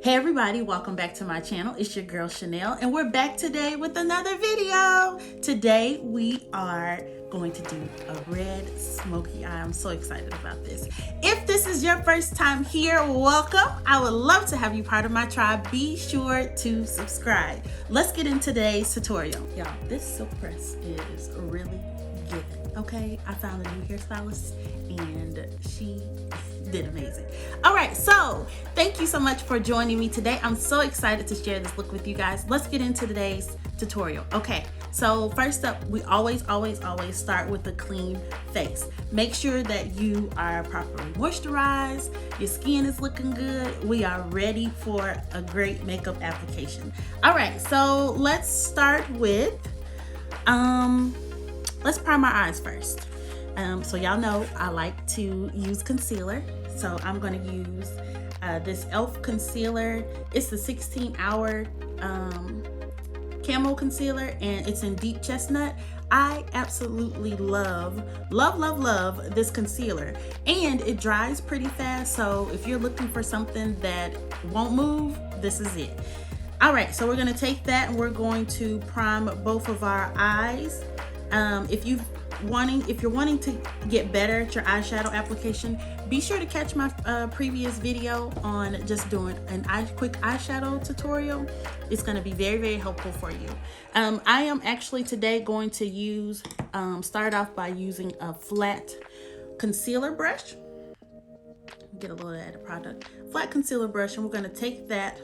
Hey everybody, welcome back to my channel. It's your girl Chanel and we're back today with another video. Today we are going to do a red smoky eye. I'm so excited about this. If this is your first time here, welcome. I would love to have you part of my tribe. Be sure to subscribe. Let's get into today's tutorial. Y'all, this silk press is really good. Okay, I found a new hairstylist and she did amazing. All right, so thank you so much for joining me today. I'm so excited to share this look with you guys. Let's get into today's tutorial. Okay, so first up, we always start with a clean face. Make sure that you are properly moisturized, your skin is looking good. We are ready for a great makeup application. All right, so let's start with let's prime our eyes first. So y'all know I like to use concealer. So I'm gonna use this e.l.f. concealer. It's the 16-hour camo concealer and it's in deep chestnut. I absolutely love this concealer, and it dries pretty fast. So if you're looking for something that won't move, this is it. All right, so we're gonna take that and we're going to prime both of our eyes. If you're wanting to get better at your eyeshadow application, be sure to catch my previous video on just doing a quick eyeshadow tutorial. It's going to be very helpful for you. I am actually today going to use start off by using a flat concealer brush. Get a little added product. Flat concealer brush, and we're going to take that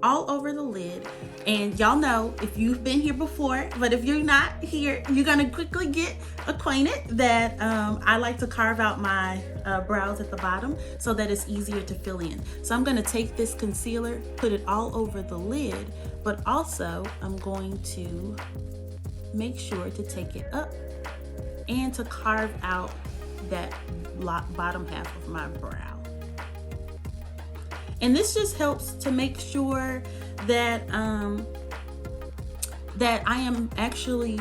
all over the lid. And y'all know, if you've been here before, but if you're not here, you're gonna quickly get acquainted that I like to carve out my brows at the bottom so that it's easier to fill in. So I'm gonna take this concealer, put it all over the lid, but also I'm going to make sure to take it up and to carve out that bottom half of my brow. And this just helps to make sure that that I am actually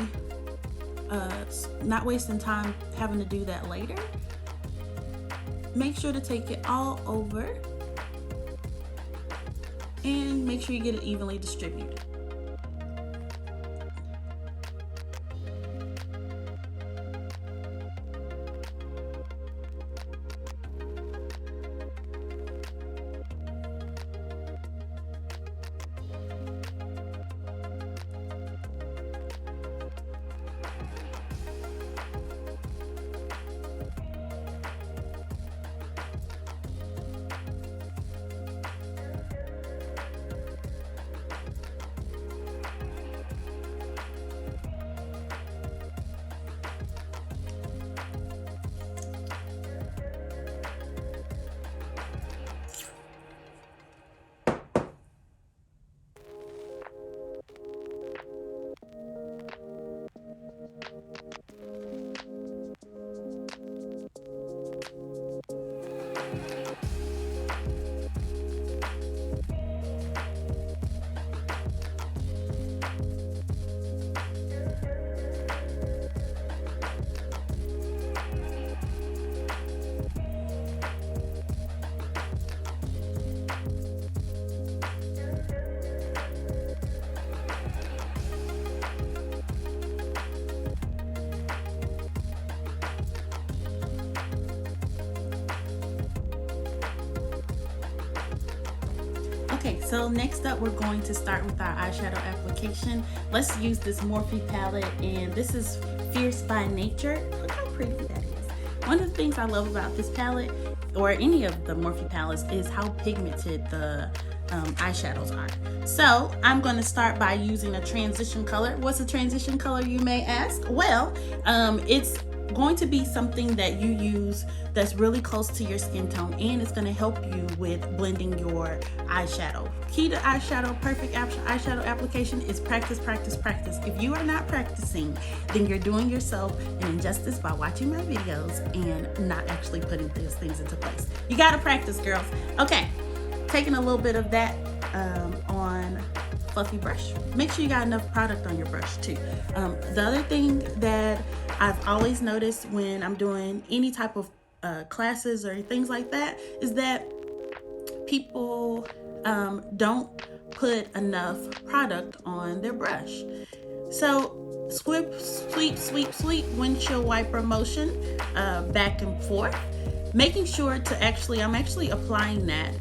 not wasting time having to do that later. Make sure to take it all over and make sure you get it evenly distributed. Okay, so next up we're going to start with our eyeshadow application. Let's use this Morphe palette, and this is Fierce by Nature. Look how pretty that is. One of the things I love about this palette, or any of the Morphe palettes, is how pigmented the eyeshadows are. So I'm going to start by using a transition color. What's a transition color, you may ask? Well, it's going to be something that you use that's really close to your skin tone, and it's going to help you with blending your eyeshadow. Key to perfect eyeshadow application is practice. If you are not practicing, then you're doing yourself an injustice by watching my videos and not actually putting those things into place. You got to practice, girls. Okay, taking a little bit of that on fluffy brush. Make sure you got enough product on your brush too. The other thing that I've always noticed when I'm doing any type of classes or things like that is that people don't put enough product on their brush. So sweep, sweep, sweep, sweep, windshield wiper motion back and forth, making sure to I'm actually applying that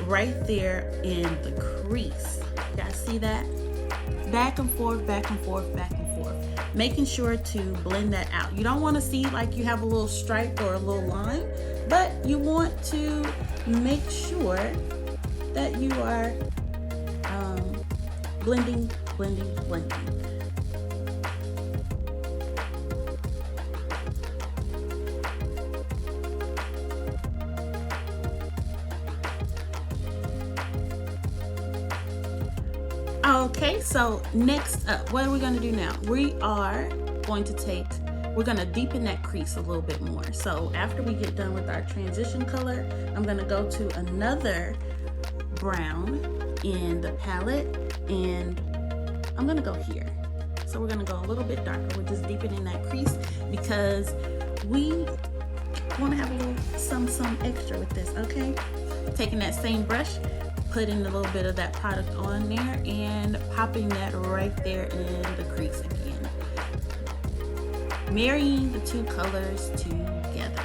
right there in the crease. You guys see that? Back and forth, back and forth, back and forth. Making sure to blend that out. You don't want to see like you have a little stripe or a little line, but you want to make sure that you are blending, blending, blending. Okay, so next up, what are we going to do now? We are going to we're going to deepen that crease a little bit more. So after we get done with our transition color, I'm going to go to another brown in the palette, and I'm going to go here. So we're going to go a little bit darker. We're just deepening that crease because we want to have a little some extra with this, okay? Taking that same brush, putting a little bit of that product on there and popping that right there in the crease again. Marrying the two colors together.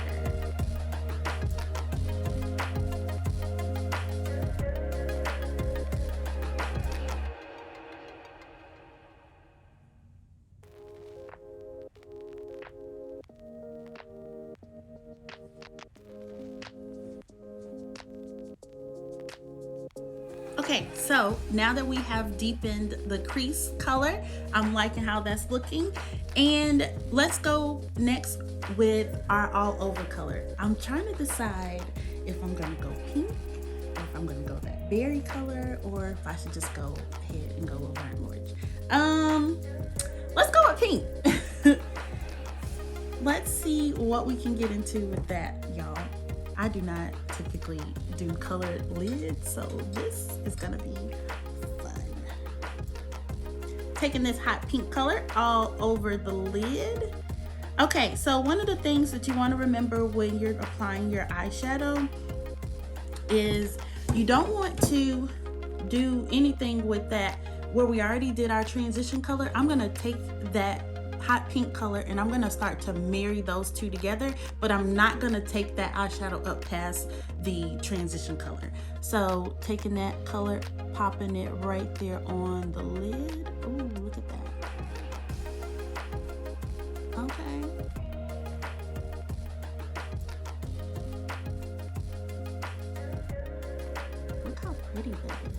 Okay, so now that we have deepened the crease color, I'm liking how that's looking. And let's go next with our all over color. I'm trying to decide if I'm gonna go pink, or if I'm gonna go that berry color, or if I should just go ahead and go with burnt orange. Let's go with pink. Let's see what we can get into with that, y'all. I do not typically do colored lids, so this is gonna be fun. Taking this hot pink color all over the lid. Okay, so one of the things that you want to remember when you're applying your eyeshadow is you don't want to do anything with that where we already did our transition color. I'm gonna take that hot pink color and I'm gonna start to marry those two together, but I'm not gonna take that eyeshadow up past the transition color. So taking that color, popping it right there on the lid. Ooh, look at that. Okay. Look how pretty that is.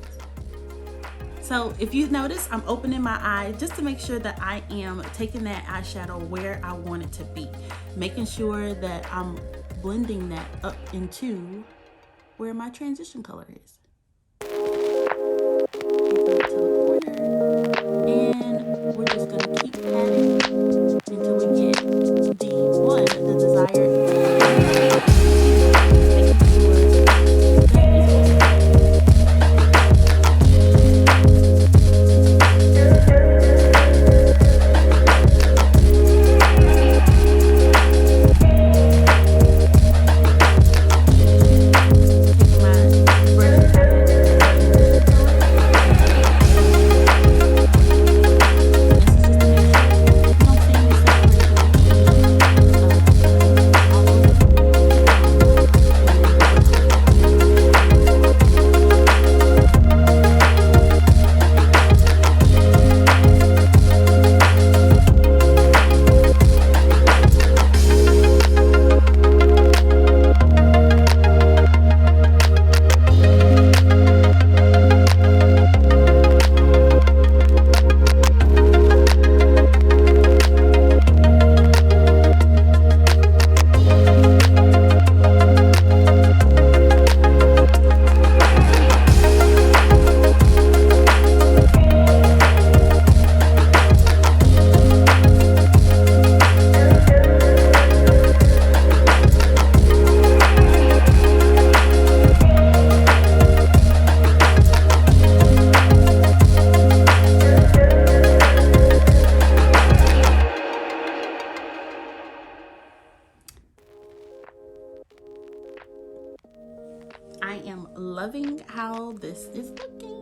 So if you notice, I'm opening my eye just to make sure that I am taking that eyeshadow where I want it to be. Making sure that I'm blending that up into where my transition color is. Take it to the corner, and we're just gonna keep adding until we get the desired. how this is looking.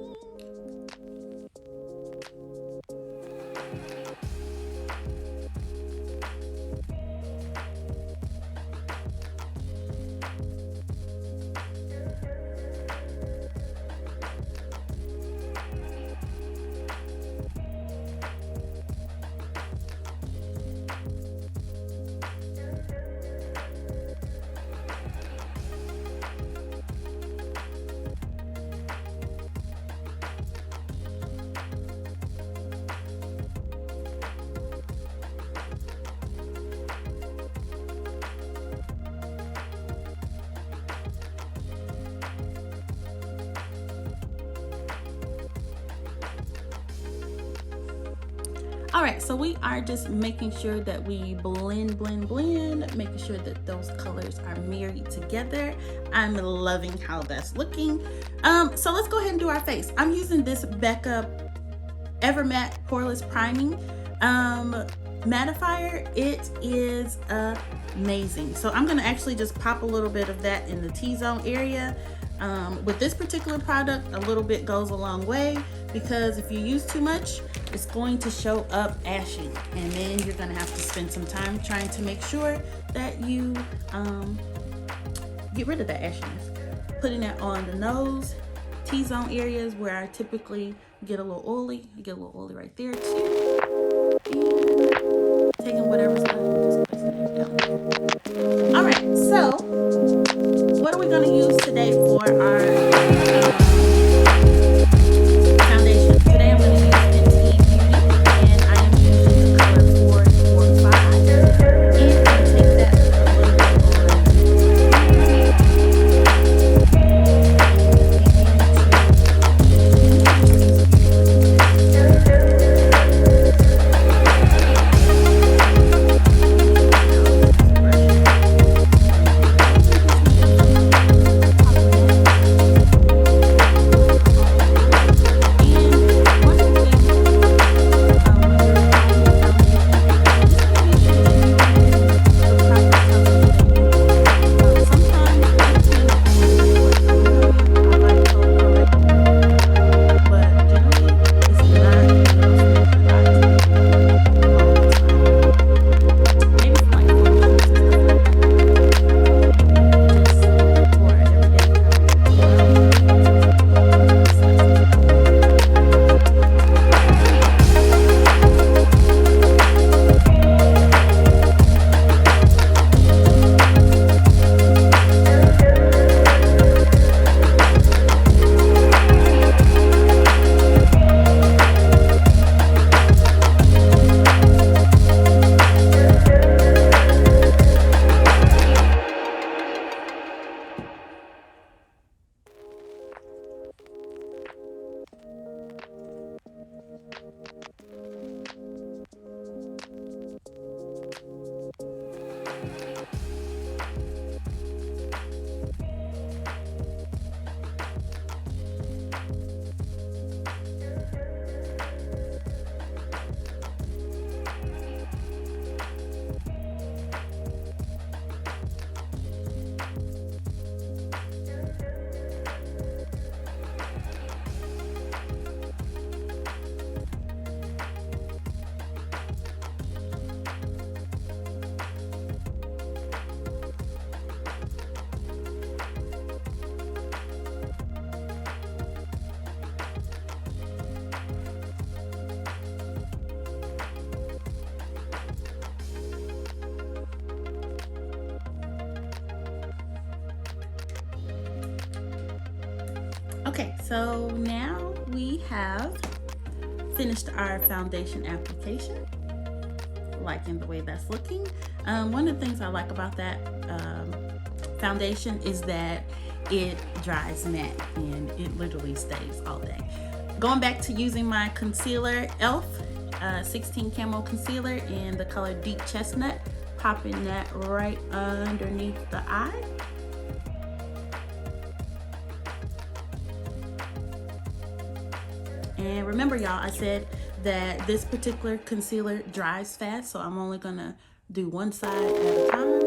All right, so we are just making sure that we blend, making sure that those colors are married together. I'm loving how that's looking. So let's go ahead and do our face. I'm using this Becca Evermatte Poreless Priming mattifier. It is amazing. So I'm gonna actually just pop a little bit of that in the T-zone area. With this particular product, a little bit goes a long way, because if you use too much, it's going to show up ashy, and then you're gonna have to spend some time trying to make sure that you get rid of that ashiness. Putting it on the nose, T-zone areas where I typically get a little oily. I get a little oily right there too. And taking whatever's left and just placing it down. All right, so what are we gonna use today for our foundation? Today I'm gonna use Fenty Beauty, and I am using the color 445. And I'm gonna take that a little bit Okay, so now we have finished our foundation application. Liking the way that's looking. One of the things I like about that foundation is that it dries matte and it literally stays all day. Going back to using my concealer, e.l.f. 16 Camo Concealer in the color Deep Chestnut, popping that right underneath the eye. And remember, y'all, I said that this particular concealer dries fast, so I'm only gonna do one side at a time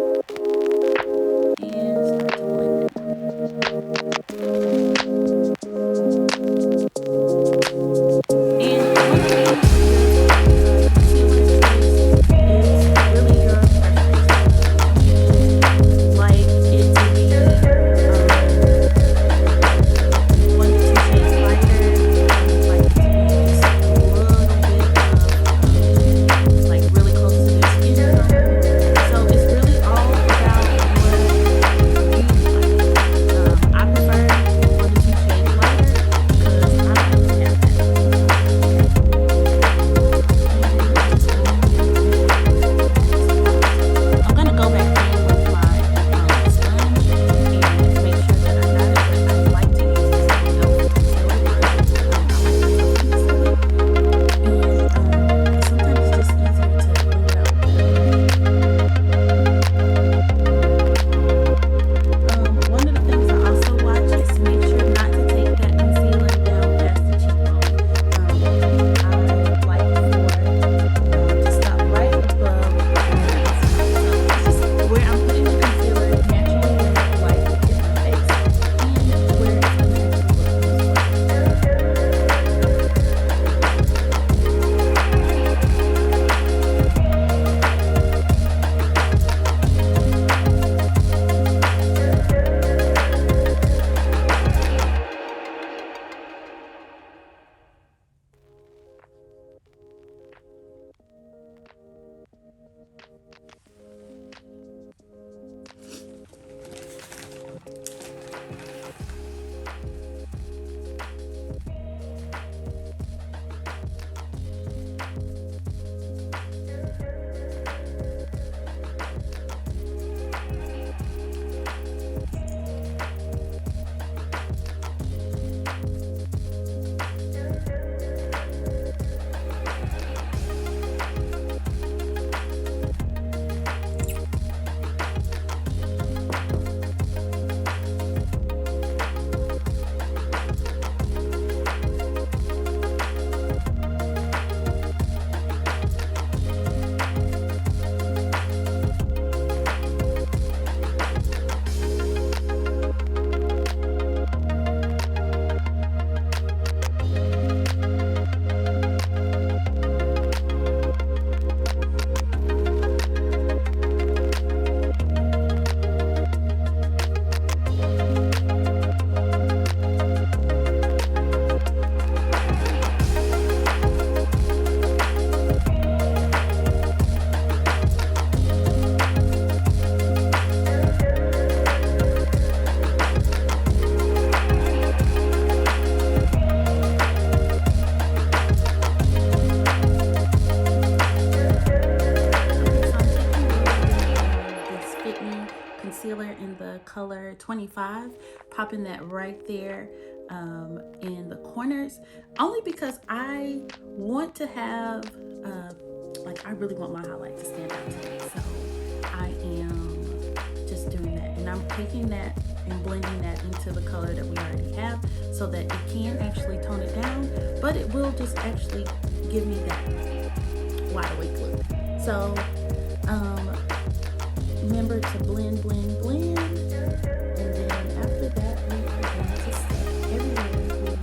and start to blend it. 25, popping that right there in the corners, only because I want to have, like, I really want my highlight to stand out today. So I am just doing that, and I'm taking that and blending that into the color that we already have, so that it can actually tone it down, but it will just actually give me that wide awake look. So remember to blend, blend, blend, and then after that we are going to set everywhere we put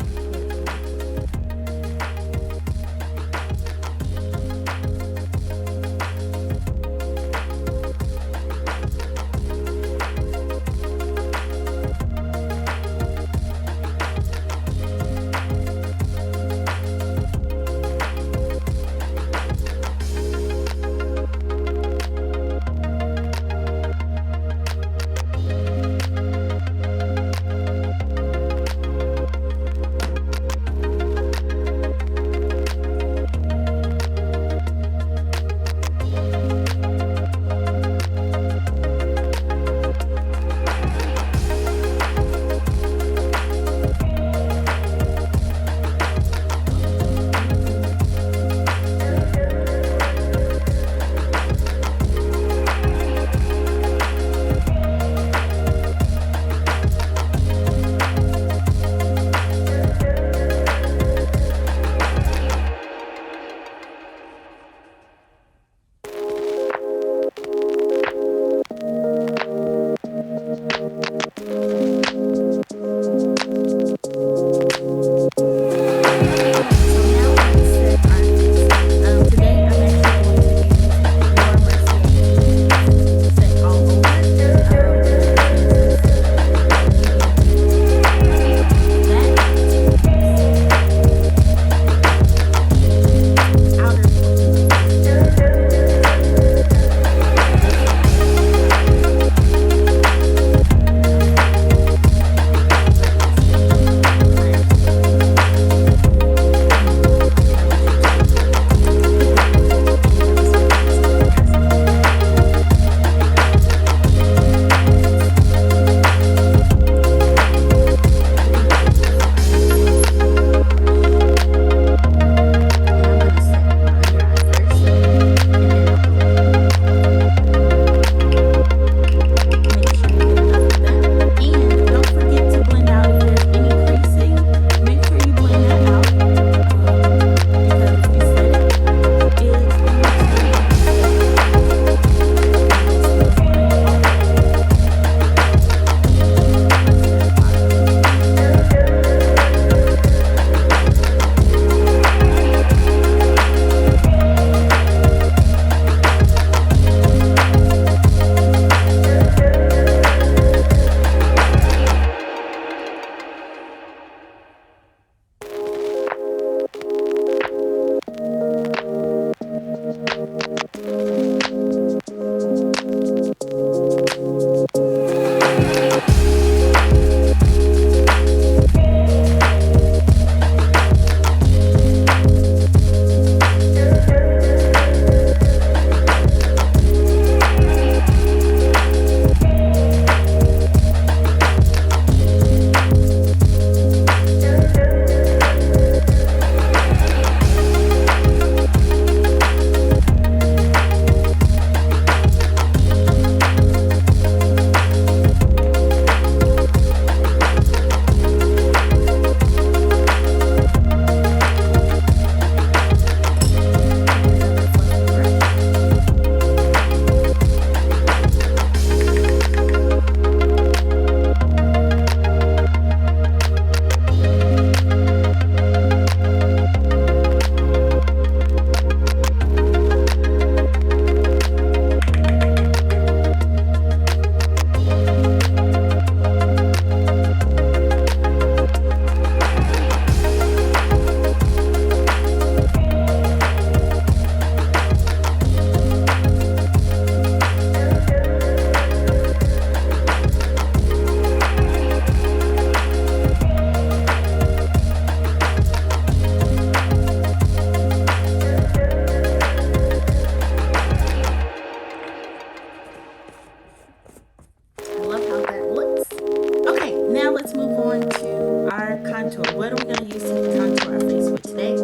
contour. What are we going to use to contour our face with today?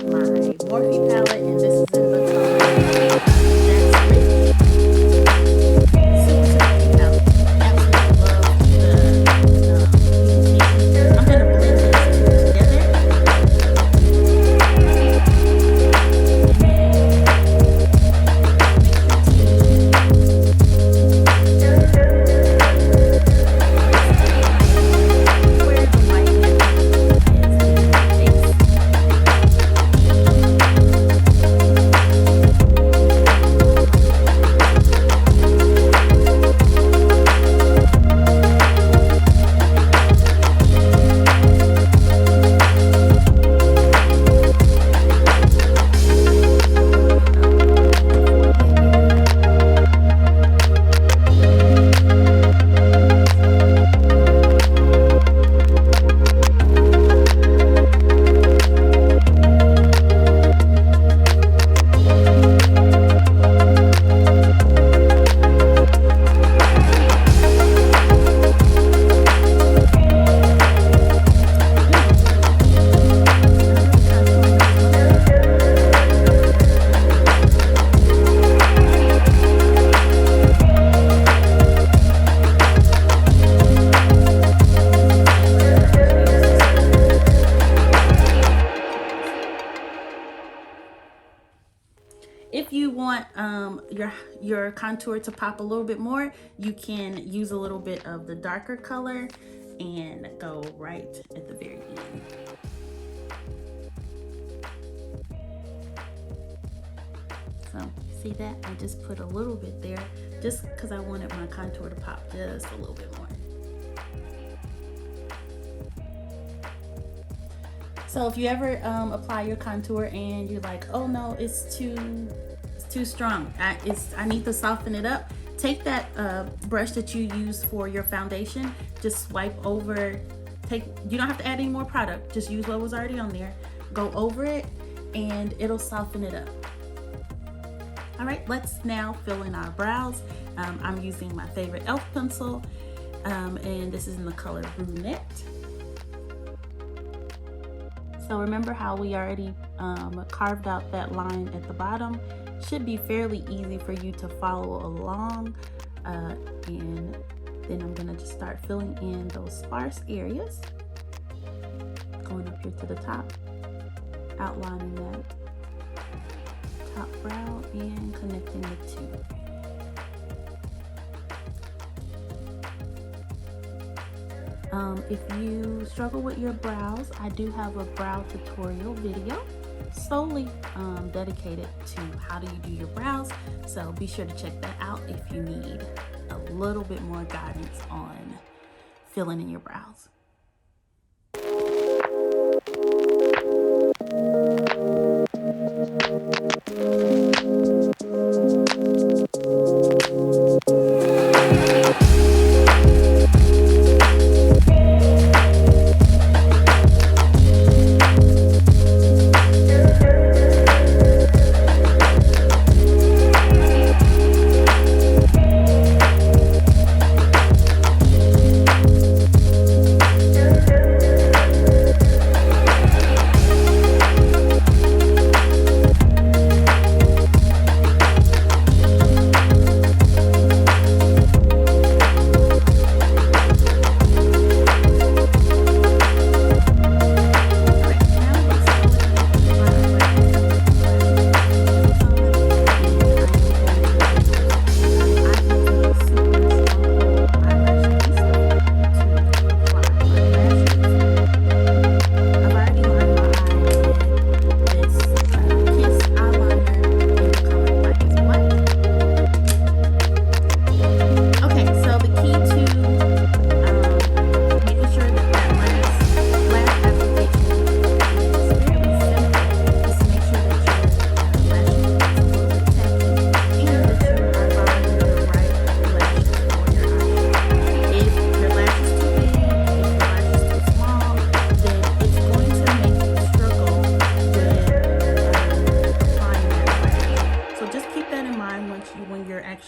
My Morphe palette, and this is in the color That's Rich. Super, super cute palette. Absolutely love the pigmentation. I'm going to blend these two together. If you want your contour to pop a little bit more, you can use a little bit of the darker color and go right at the very end. So see that? I just put a little bit there just because I wanted my contour to pop just a little bit more. So if you ever apply your contour and you're like, oh no, it's too strong, I need to soften it up, take that brush that you use for your foundation, just swipe over, you don't have to add any more product, just use what was already on there, go over it, and it'll soften it up. All right, let's now fill in our brows. I'm using my favorite e.l.f. pencil, and this is in the color Brunette. So remember how we already carved out that line at the bottom? Should be fairly easy for you to follow along. And then I'm gonna just start filling in those sparse areas. Going up here to the top, outlining that top brow and connecting the two. If you struggle with your brows, I do have a brow tutorial video solely dedicated to how do you do your brows. So be sure to check that out if you need a little bit more guidance on filling in your brows.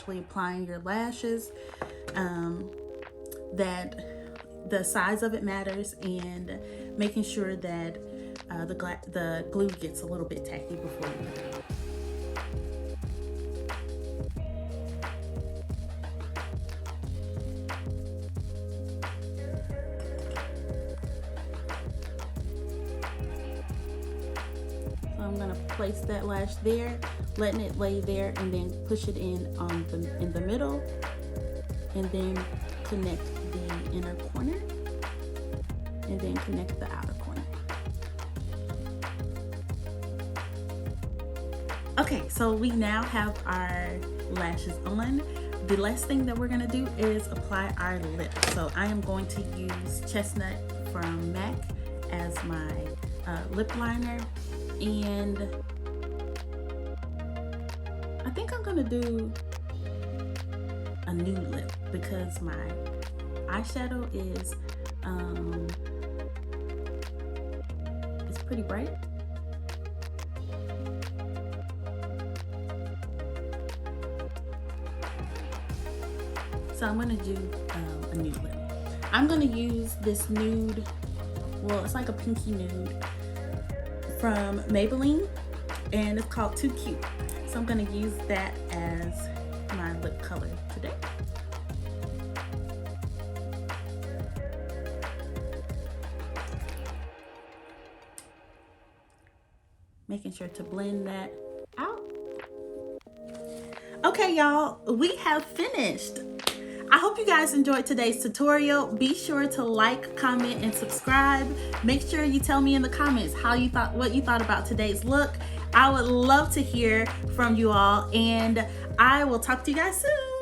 Applying your lashes, that the size of it matters, and making sure that the glue gets a little bit tacky before you put it on. I'm gonna place that lash there, letting it lay there, and then push it in the middle, and then connect the inner corner, and then connect the outer corner. Okay, so we now have our lashes on. The last thing that we're gonna do is apply our lip. So I am going to use Chestnut from MAC as my lip liner. And I think I'm gonna do a nude lip because my eyeshadow is it's pretty bright. So I'm gonna do a nude lip. I'm gonna use this nude, well, it's like a pinky nude from Maybelline, and it's called Too Cute. So I'm gonna use that as my lip color today. Making sure to blend that out. Okay, y'all, we have finished. I hope you guys enjoyed today's tutorial. Be sure to like, comment, and subscribe. Make sure you tell me in the comments what you thought about today's look. I would love to hear from you all, and I will talk to you guys soon.